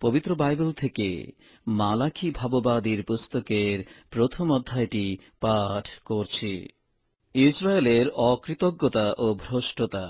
পবিত্র বাইবেল থেকে মালাকি ভাববাদীর পুস্তকের প্রথম অধ্যায়টি পাঠ করছি। ইসরায়েলের অকৃতজ্ঞতা ও ভ্রষ্টতা।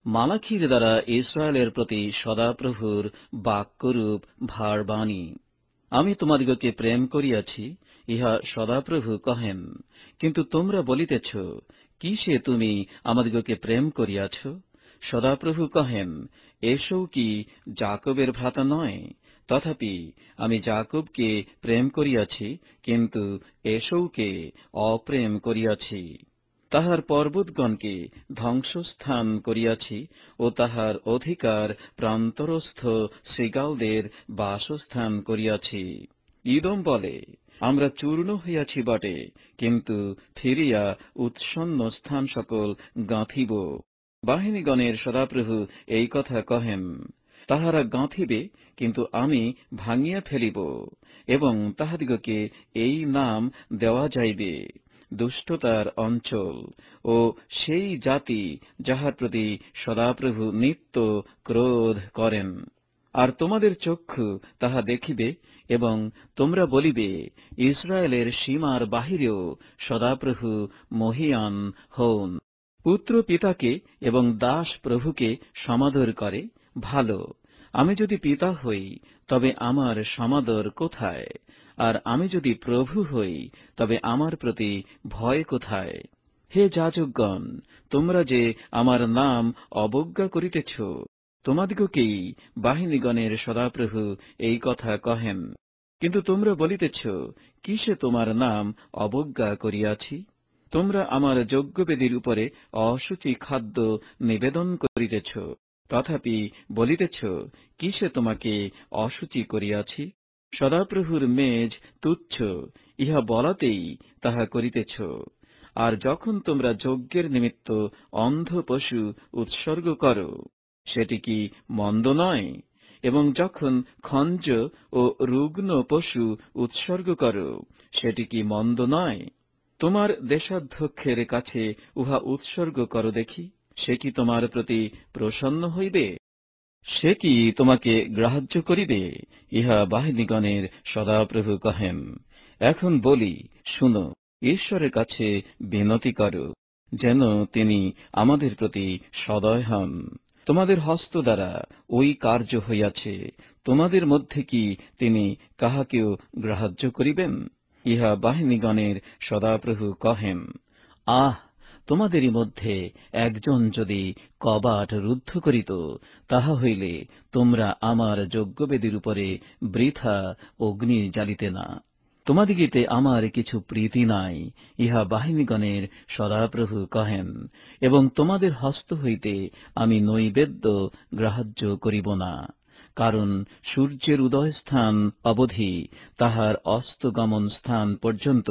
মালাখির দ্বারা ইসরায়েলের প্রতি সদাপ্রভুর বাক্যরূপ ভারবাণী। আমি তোমাদিগকে প্রেম করিয়াছি, ইহা সদাপ্রভু কহেন। কিন্তু তোমরা বলিতেছ, কিসে তুমি আমাদিগকে প্রেম করিয়াছ? সদাপ্রভু কহেন, এসও কি যাকবের ভ্রাতা নয়? তথাপি আমি যাকবকে প্রেম করিয়াছি, কিন্তু এসৌকে অপ্রেম করিয়াছি। তাহার পর্বতগণকে ধ্বংসস্থান করিয়াছি ও তাহার অধিকার প্রান্তরস্থ শৃগালদের বাসস্থান করিয়াছি। ইদোম বলে, আমরা চূর্ণ হইয়াছি বটে, কিন্তু ফিরিয়া উৎসন্ন স্থান সকল গাঁথিব। বাহিনীগণের সদাপ্রভু এই কথা কহেন। তাহারা গাঁথিবে, কিন্তু আমি ভাঙিয়া ফেলিব, এবং তাহাদিগকে এই নাম দেওয়া যাইবে, দুষ্টতার অঞ্চল, ও সেই জাতি যাহার প্রতি সদাপ্রভু নিত্য ক্রোধ করেন। আর তোমাদের চক্ষু তাহা দেখিবে, এবং তোমরা বলিবে, ইসরায়েলের সীমার বাহিরেও সদাপ্রভু মহিয়ান হউন। পুত্র পিতাকে এবং দাস প্রভুকে সমাদর করে, ভালো। আমি যদি পিতা হই, তবে আমার সমাদর কোথায়? আর আমি যদি প্রভু হই, তবে আমার প্রতি ভয় কোথায়? হে যাজকগণ, তোমরা যে আমার নাম অবজ্ঞা করিতেছ, তোমাদিগকেই বাহিনীগণের সদাপ্রভু এই কথা কহেন। কিন্তু তোমরা বলিতেছ, কিসে তোমার নাম অবজ্ঞা করিয়াছি? তোমরা আমার যজ্ঞবেদীর উপরে অশুচি খাদ্য নিবেদন করিতেছ, তথাপি বলিতেছ, কিসে তোমাকে অশুচি করিয়াছি? সদাপ্রভুর মেজ তুচ্ছ, ইহা বলাতেই তাহা করিতেছ। আর যখন তোমরা যজ্ঞের নিমিত্ত অন্ধ পশু উৎসর্গ করো, সেটি কি মন্দ নয়? এবং যখন খঞ্জ ও রুগ্ন পশু উৎসর্গ করো, সেটি কি মন্দ নয়? তোমার দেশাধ্যক্ষের কাছে উহা উৎসর্গ করো দেখি, সে কি তোমার প্রতি প্রসন্ন হইবে? সে কি তোমাকে গ্রাহ্য করিবে? ইহা বাহিনীগণের সদাপ্রভু কহেন। এখন বলি, শুনো, ঈশ্বরের কাছে বিনতি করো, যেন তিনি আমাদের প্রতি সদয় হন। তোমাদের হস্ত দ্বারা ওই কার্য হইয়াছে, তোমাদের মধ্যে কি তিনি কাহাকেও গ্রাহ্য করিবেন? ইহা বাহিনীগণের সদাপ্রভু কহেন। আহ, তোমাদেরই মধ্যে একজন যদি কবাট রুদ্ধ করিত, তাহা হইলে তোমরা আমার যজ্ঞবেদীর উপরে বৃথা অগ্নি জ্বালিতে না। তোমাদিগেতে আমার কিছু প্রীতি নাই, ইহা বাহিনীগণের সদাপ্রভু কহেন। এবং তোমাদের হস্ত হইতে আমি নৈবেদ্য গ্রাহ্য করিব না, কারণ সূর্যের উদয়স্থান অবধি তাহার অস্তগমন স্থান পর্যন্ত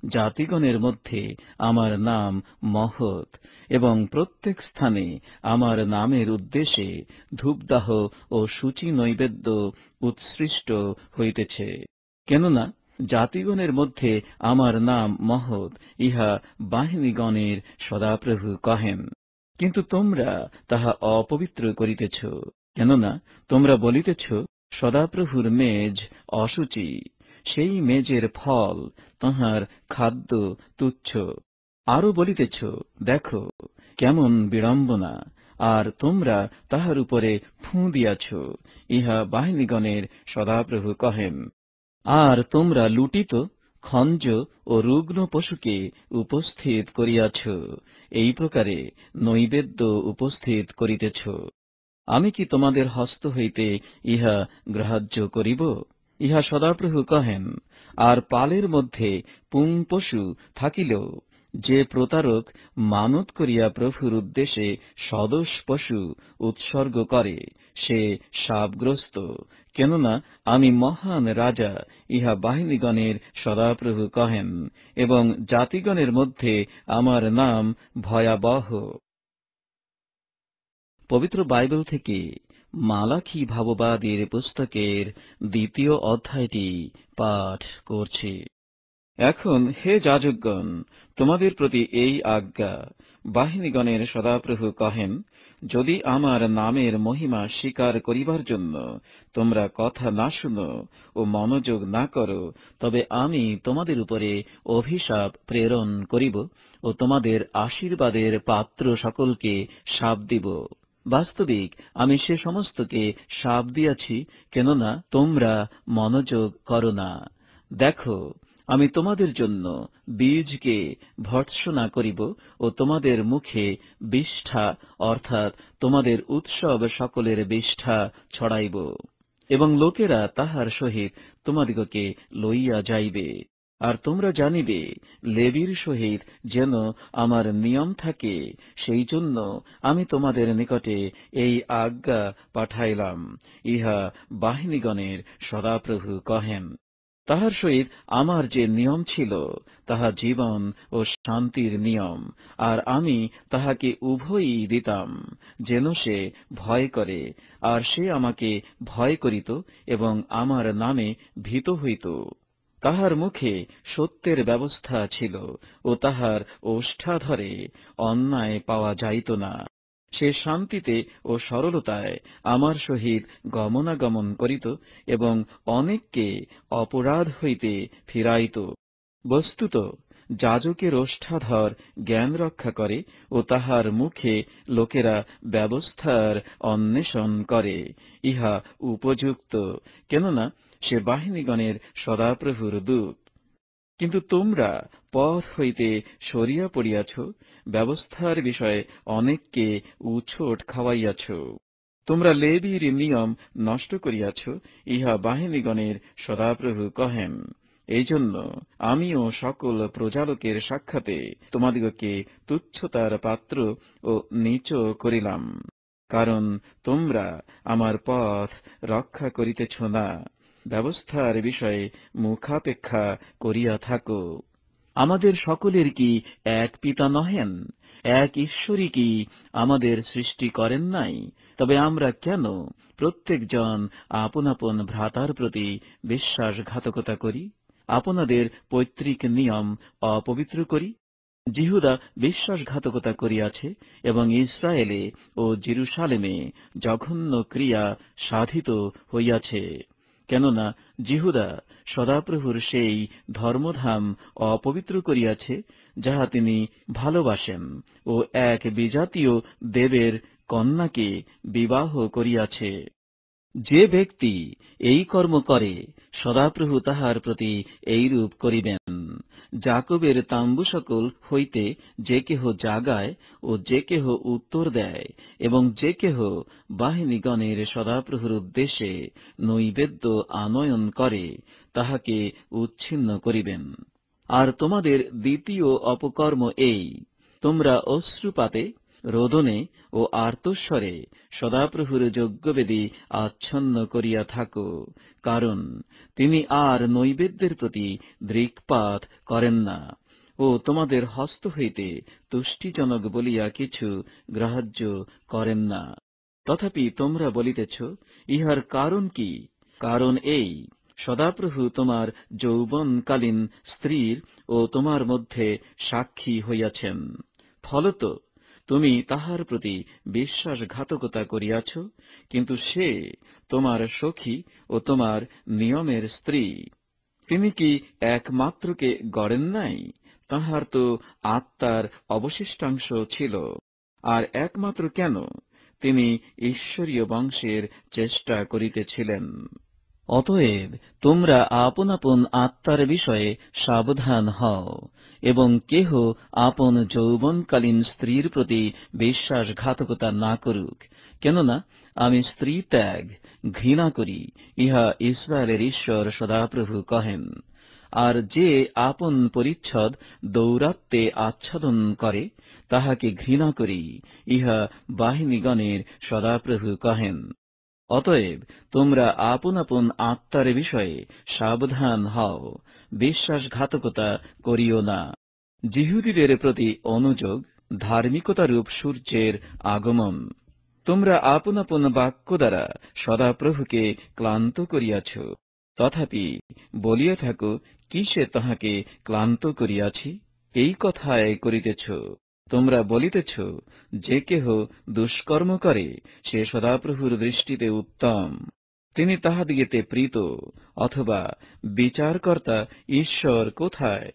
জাতিগণের মধ্যে আমার নাম মহৎ, এবং প্রত্যেক স্থানে আমার নামের উদ্দেশ্যে ধূপদাহ ও সূচি নৈবেদ্য উৎসৃষ্ট হইতেছে। কেননা জাতিগণের মধ্যে আমার নাম মহৎ, ইহা বাহিনীগণের সদাপ্রভু কহেন। কিন্তু তোমরা তাহা অপবিত্র করিতেছ, কেননা তোমরা বলিতেছ, সদাপ্রভুর মেজ অশুচি, সেই মেজের ফল তাহার খাদ্য তুচ্ছ। আরো বলিতেছ, দেখো কেমন বিড়ম্বনা, আর তোমরা তাহার উপরে ফুঁ দিয়াছ, ইহা বাহিনীগণের সদাপ্রভু কহেন। আর তোমরা লুটিত, খঞ্জ ও রুগ্ন পশুকে উপস্থিত করিয়াছ, এই প্রকারে নৈবেদ্য উপস্থিত করিতেছ। আমি কি তোমাদের হস্ত হইতে ইহা গ্রাহ্য করিব? ইহা সদাপ্রভু কহেন। আর পালের মধ্যে পুং পশু থাকিলেও যে প্রতারক মানত করিয়া প্রভুর উদ্দেশ্যে সদোষ পশু উৎসর্গ করে, সে শাপগ্রস্ত। কেননা আমি মহান রাজা, ইহা বাহিনীগণের সদাপ্রভু কহেন, এবং জাতিগণের মধ্যে আমার নাম ভয়াবহ। পবিত্র বাইবেল থেকে মালাকি ভাববাদীর পুস্তকের দ্বিতীয় অধ্যায়টি পাঠ করছি। এখন হে যাজকগণ, তোমাদের প্রতি এই আজ্ঞা, বাহিনীগণের সদাপ্রভু কহেন, যদি আমার নামের মহিমা স্বীকার করিবার জন্য তোমরা কথা না শুনো ও মনোযোগ না করো, তবে আমি তোমাদের উপরে অভিশাপ প্রেরণ করিব ও তোমাদের আশীর্বাদের পাত্র সকলকে শাপ দিব। বাস্তবিক আমি সে সমস্তকে শাপ দিয়াছি, কেননা তোমরা মনোযোগ করো না। দেখো, আমি তোমাদের জন্য বীজকে ভর্ৎসনা করিব ও তোমাদের মুখে বিষ্ঠা অর্থাৎ তোমাদের উৎসব সকলের বিষ্ঠা ছড়াইব, এবং লোকেরা তাহার সহিত তোমাদিগকে লইয়া যাইবে। আর তোমরা জানিবে, লেবীর সহিত যেন আমার নিয়ম থাকে, সেই জন্য আমি তোমাদের নিকটে এই আজ্ঞা পাঠাইলাম, ইহা বাহিনীগণের সদাপ্রভু কহেন। তাহার সহিত আমার যে নিয়ম ছিল, তাহা জীবন ও শান্তির নিয়ম, আর আমি তাহাকে উভয়ই দিতাম, যেন সে ভয় করে, আর সে আমাকে ভয় করিত এবং আমার নামে ভীত হইত। তাহার মুখে সত্যের ব্যবস্থা ছিল ও তাহার ওষ্ঠাধরে অন্যায় পাওয়া যাইত না। সে শান্তিতে ও সরলতায় আমার সহিত গমনাগমন করিত এবং অনেককে অপরাধ হইতে ফিরাইত। বস্তুত যাজকের ওষ্ঠাধর জ্ঞান রক্ষা করে ও তাহার মুখে লোকেরা ব্যবস্থার অন্বেষণ করে, ইহা উপযুক্ত, কেননা সে বাহিনীগণের সদাপ্রভুর দূত। কিন্তু তোমরা পথ হইতে সরিয়া পড়িয়াছ, ব্যবস্থার বিষয়ে অনেককে উছোট খাওয়াইয়াছ। তোমরা লেবীর নিয়ম নষ্ট করিয়াছ, ইহা বাহিনীগণের সদাপ্রভু কহেন। এই জন্য আমিও সকল প্রজালোকের সাক্ষাতে তোমাদিগকে তুচ্ছতার পাত্র ও নীচ করিলাম, কারণ তোমরা আমার পথ রক্ষা করিতেছ না, ব্যবস্থার বিষয়ে মুখাপেক্ষা করিয়া থাকো। আমাদের সকলের কি এক পিতা নহেন? এক ঈশ্বরই কি আমাদের সৃষ্টি করেন নাই? তবে আমরা কেন প্রত্যেকজন আপন আপন ভ্রাতার প্রতি বিশ্বাসঘাতকতা করি, আপনাদের পৈতৃক নিয়ম অপবিত্র করি? জিহুদা বিশ্বাসঘাতকতা করিয়াছে এবং ইসরায়েলে ও জেরুসালেমে জঘন্য ক্রিয়া সাধিত হইয়াছে, কেননা জিহুদা সদাপ্রভুর সেই ধর্মধাম অপবিত্র করিয়াছে, যাহা তিনি ভালোবাসেন, ও এক বিজাতীয় দেবের কন্যাকে বিবাহ করিয়াছে। যে ব্যক্তি এই কর্ম করে, সদাপ্রভু তাহার প্রতি এইরূপ করিবেন। যাকবের তাম্বু সকল হইতে যে কেহ জাগায় ও যে কেহ উত্তর দেয়, এবং যে কেহ বাহিনীগণের সদাপ্রভুর উদ্দেশ্যে নৈবেদ্য আনয়ন করে, তাহাকে উচ্ছিন্ন করিবেন। আর তোমাদের দ্বিতীয় অপকর্ম এই, তোমরা অশ্রুপাতে, রোদনে ও আর্তস্বরে সদাপ্রভুর যজ্ঞবেদী আচ্ছন্ন করিয়া থাকো, কারণ তিনি আর নৈবেদ্যের প্রতি দৃকপাত করেন না, ও তোমাদের হস্ত হইতে তুষ্টিজনক বলিয়া কিছু গ্রাহ্য করেন না। তথাপি তোমরা বলিতেছ, ইহার কারণ কি? কারণ এই, সদাপ্রভু তোমার যৌবনকালীন স্ত্রীর ও তোমার মধ্যে সাক্ষী হইয়াছেন। ফলত তুমি তাহার প্রতি বিশ্বাসঘাতকতা করিয়াছ, কিন্তু সে তোমার সখী ও তোমার নিয়মের স্ত্রী। তিনি কি একমাত্রকে গড়েন নাই? তাহার তো আত্মার অবশিষ্টাংশ ছিল। আর একমাত্র কেন, তিনি ঈশ্বরীয় বংশের চেষ্টা করিতেছিলেন। অতএব তোমরা আপন আপন আত্মার বিষয়ে সাবধান হও, এবং কেহ আপন যৌবনকালীন স্ত্রীর প্রতি বিশ্বাসঘাতকতা না করুক, কেননা আমি স্ত্রী ত্যাগ ঘৃণা করি, ইহা ইসরায়েলের ঈশ্বর সদাপ্রভু কহেন। আর যে আপন পরিচ্ছদ দৌরাত্মে আচ্ছাদন করে, তাহাকে ঘৃণা করি, ইহা বাহিনীগণের সদাপ্রভু কহেন। অতএব তোমরা আপন আপন আত্মার বিষয়ে সাবধান হও, বিশ্বাসঘাতকতা করিও না। জিহুদীদের প্রতি অনুযোগ ধার্মিকতারূপ সূর্যের আগমন। তোমরা আপন আপন বাক্য দ্বারা সদাপ্রভুকে ক্লান্ত করিয়াছ। তথাপি বলিয়া থাকো, কিসে তাহাকে ক্লান্ত করিয়াছি? এই কথায় করিতেছ। তোমরা বলিতেছ, যে কেহ দুষ্কর্ম করে সে সদাপ্রভুর দৃষ্টিতে উত্তম, তিনি তাহাদিগেতে প্রীত, অথবা বিচারকর্তা ঈশ্বর কোথায়?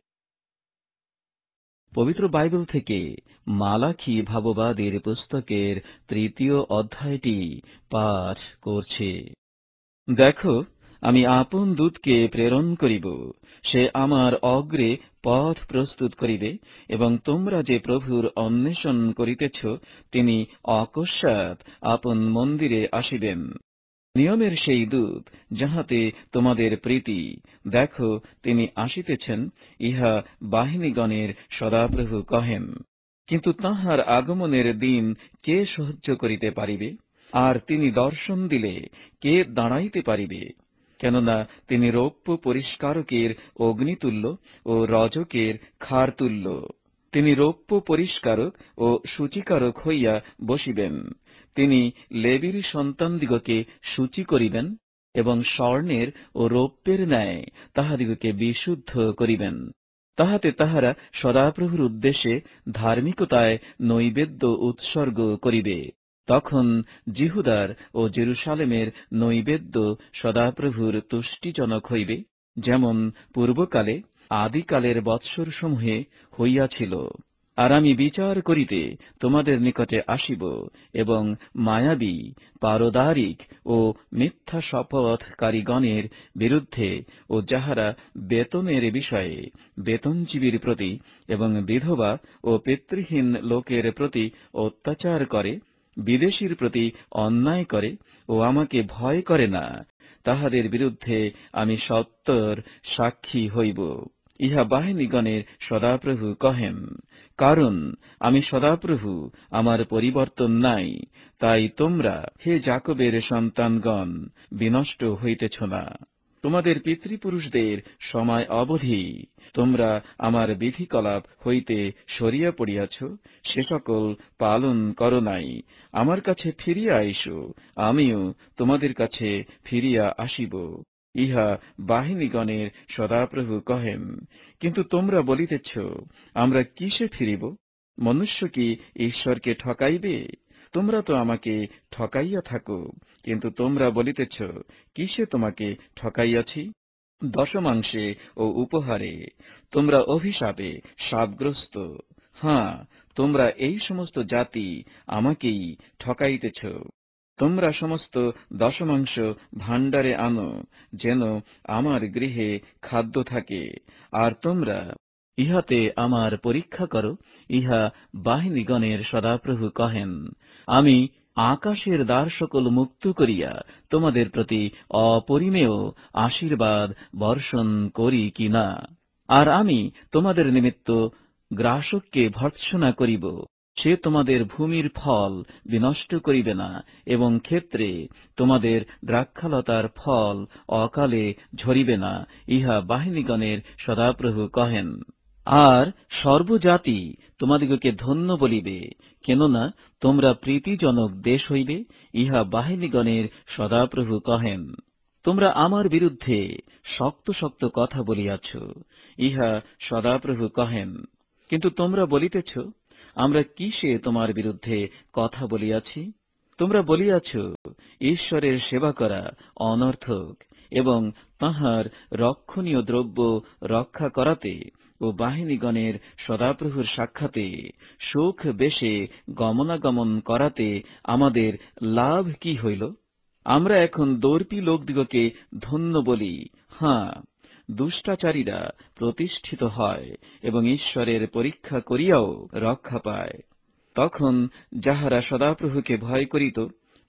পবিত্র বাইবেল থেকে মালাখি ভাববাদীর পুস্তকের 3য় অধ্যায়টি পাঠ করছি। দেখো, আমি আপন দূতকে প্রেরণ করিব, সে আমার অগ্রে পথ প্রস্তুত করিবে, এবং তোমরা যে প্রভুর অন্বেষণ করিতেছ, তিনি অকস্মাৎ আপন মন্দিরে আসিবেন। নিয়মের সেই দূত, যাহাতে তোমাদের প্রীতি, দেখো তিনি আসিতেছেন, ইহা বাহিনীগণের সদাপ্রভু কহেন। কিন্তু তাঁহার আগমনের দিন কে সহ্য করিতে পারিবে? আর তিনি দর্শন দিলে কে দাঁড়াইতে পারিবে? কেননা তিনি রৌপ্য পরিষ্কারকের অগ্নিতুল্য ও রজকের ক্ষারতুল্য। তিনি রৌপ্য পরিষ্কারক ও সূচিকারক হইয়া বসিবেন। তিনি লেবীর সন্তানদিগকে সূচি করিবেন, এবং স্বর্ণের ও রৌপ্যের ন্যায় তাহাদিগকে বিশুদ্ধ করিবেন। তাহাতে তাহারা সদাপ্রভুর উদ্দেশ্যে ধার্মিকতায় নৈবেদ্য উৎসর্গ করিবে। তখন জিহুদার ও জেরুসালেমের নৈবেদ্য সদাপ্রভুর তুষ্টিজনক হইবে, যেমন পূর্বকালে আদিকালের বৎসরসমূহে হইয়াছিল। আর আমি বিচার করিতে তোমাদের নিকটে আসিব, এবং মায়াবী, পারদারিক ও মিথ্যা শপথকারীগণের বিরুদ্ধে ও যাহারা বেতনের বিষয়ে বেতনজীবীর প্রতি এবং বিধবা ও পিতৃহীন লোকের প্রতি অত্যাচার করে, বিদেশীর প্রতি অন্যায় করে ও আমাকে ভয় করে না, তাহাদের বিরুদ্ধে আমি সত্তর সাক্ষী হইব। ইহা বাহিনীগণের সদাপ্রভু কহেন। কারণ আমি সদাপ্রভু, আমার পরিবর্তন নাই। তাই তোমরা, হে যাকবের সন্তানগণ, বিনষ্ট হইতেছ না। তোমাদের পিতৃপুরুষদের সময় অবধি তোমরা আমার বিধিকলাপ হইতে সরিয়া পড়িয়াছ, সে সকল পালন করো নাই। আমার কাছে ফিরিয়া আইসো, আমিও তোমাদের কাছে ফিরিয়া আসিব। ইহা বাহিনীগণের সদাপ্রভু কহেন। কিন্তু তোমরা বলিতেছ, আমরা কিসে ফিরিব? মনুষ্য কি ঈশ্বরকে ঠকাইবে? তোমরা তো আমাকে ঠকাইয়া থাকো। কিন্তু তোমরা বলিতেছ, কিসে তোমাকে ঠকাইয়াছি? দশমাংশে ও উপহারে। তোমরা অভিশাপে শাপগ্রস্ত। হাঁ, তোমরা এই সমস্ত জাতি আমাকেই ঠকাইতেছ। তোমরা সমস্ত দশমাংশ ভাণ্ডারে আনো, যেন আমার গৃহে খাদ্য থাকে। আর তোমরা ইহাতে আমার পরীক্ষা করো, ইহা বাহিনীগণের সদাপ্রভু কহেন। আমি আকাশের দ্বার সকল মুক্ত করিয়া তোমাদের প্রতি অপরিমেয় আশীর্বাদ বর্ষণ করি কিনা। আর আমি তোমাদের নিমিত্ত গ্রাসককে ভর্ৎসনা করিব, সে তোমাদের ভূমির ফল বিনষ্ট করিবে না, এবং ক্ষেত্রে তোমাদের দ্রাক্ষালতার ফল অকালে ঝরিবে না, ইহা বাহিনীগণের সদাপ্রভু কহেন। আর সর্বজাতি তোমাদিগকে ধন্য বলিবে, কেননা তোমরা প্রীতিজনক দেশ হইবে, ইহা বাহিনীগণের সদাপ্রভু কহেন। তোমরা আমার বিরুদ্ধে শক্ত শক্ত কথা বলিয়াছ, ইহা সদাপ্রভু কহেন। কিন্তু তোমরা বলিতেছ, আমরা কিসে তোমার বিরুদ্ধে কথা বলিয়াছি? তোমরা বলিয়াছ, ঈশ্বরের সেবা করা অনর্থক, এবং তাঁহার রক্ষণীয় দ্রব্য রক্ষা করাতে ও বাহিনীগণের সদাপ্রভুর সাক্ষাতে সুখ বেশে গমনাগমন করাতে আমাদের লাভ কি হইল? আমরা এখন দর্পী লোকদিগকে ধন্য বলি। হাঁ, দুষ্টাচারীরা প্রতিষ্ঠিত হয় এবং ঈশ্বরের পরীক্ষা করিয়াও রক্ষা পায়। তখন যাহারা সদাপ্রভুকে ভয় করিত,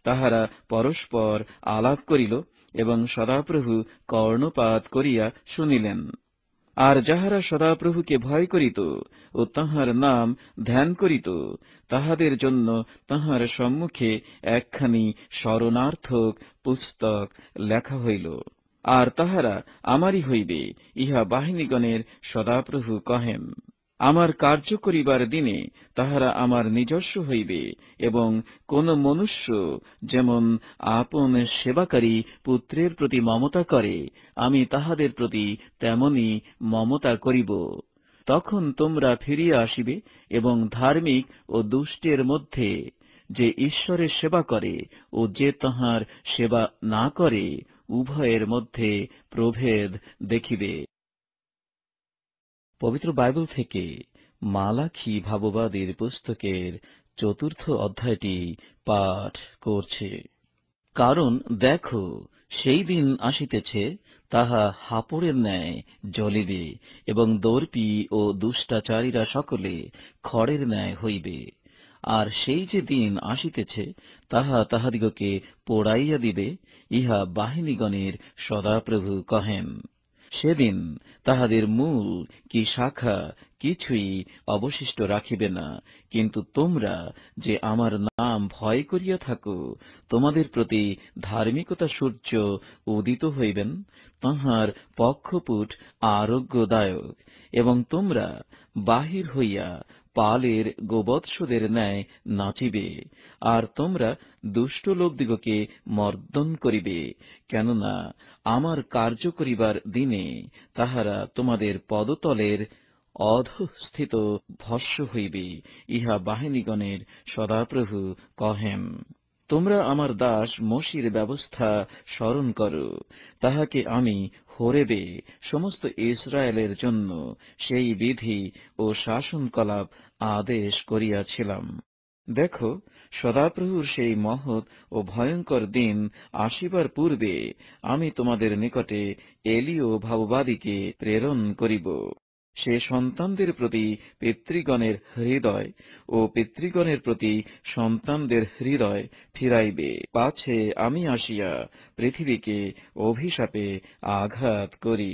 তাহারা পরস্পর আলাপ করিল, এবং সদাপ্রভু কর্ণপাত করিয়া শুনিলেন। আর যাহারা সদাপ্রভুকে ভয় করিত ও তাঁহার নাম ধ্যান করিত, তাহাদের জন্য তাঁহার সম্মুখে একখানি শরণার্থক পুস্তক লেখা হইল। আর তাহারা আমারই হইবে, ইহা বাহিনীগণের সদাপ্রভু কহেন। আমার কার্য করিবার দিনে তাহারা আমার নিজস্ব হইবে, এবং কোন মনুষ্য যেমন আপন সেবাকারী পুত্রের প্রতি মমতা করে, আমি তাহাদের প্রতি তেমনি মমতা করিব। তখন তোমরা ফিরিয়া আসিবে, এবং ধার্মিক ও দুষ্টের মধ্যে যে ঈশ্বরের সেবা করে ও যে তাহার সেবা না করে, উভয়ের মধ্যে প্রভেদ দেখিবে। পবিত্র বাইবেল থেকে মালাখি ভাববাদীর পুস্তকের ৪র্থ অধ্যায়টি পাঠ করছে। কারণ দেখো, সেই দিন আসিতেছে, তাহা হাপড়ের ন্যায় জ্বলিবে, এবং দর্পী ও দুষ্টাচারীরা সকলে খড়ের ন্যায় হইবে। আর সেই যে দিন আসিতেছে, তাহা তাহাদিগকে পোড়াইয়া দিবে, ইহা বাহিনীগণের সদাপ্রভু কহেন। সেদিন তাহাদের মূল কি শাখা কিছুই অবশিষ্ট রাখিবে না। কিন্তু তোমরা যে আমার নাম ভয় করিয়া থাকো, তোমাদের প্রতি ধার্মিকতা সূর্য উদিত হইবেন, তাহার পক্ষপুট আরোগ্যদায়ক, এবং তোমরা বাহির হইয়া পালের গোবৎসদের ন্যায় নাচিবে। আর তোমরা দুষ্ট লোকদিগকে মর্দন করিবে, কেননা আমার কার্য করিবার দিনে তাহারা তোমাদের পদতলের অধঃস্থিত ভস্ম হইবে, ইহা বাহিনীগণের সদাপ্রভু কহেন। তোমরা আমার দাস মোশির ব্যবস্থা স্মরণ করো, তাহাকে আমি হোরেবে সমস্ত ইসরায়েলের জন্য সেই বিধি ও শাসনকলাপ আদেশ করিয়াছিলাম। দেখো, সদাপ্রভুর সেই মহৎ ও ভয়ঙ্কর দিন আসিবার পূর্বে আমি তোমাদের নিকটে এলীয় ভাববাদীকে প্রেরণ করিব। সে সন্তানদের প্রতি পিতৃগণের হৃদয় ও পিতৃগণের প্রতি সন্তানদের হৃদয় ফিরাইবে, পাছে আমি আসিয়া পৃথিবীকে অভিশাপে আঘাত করি।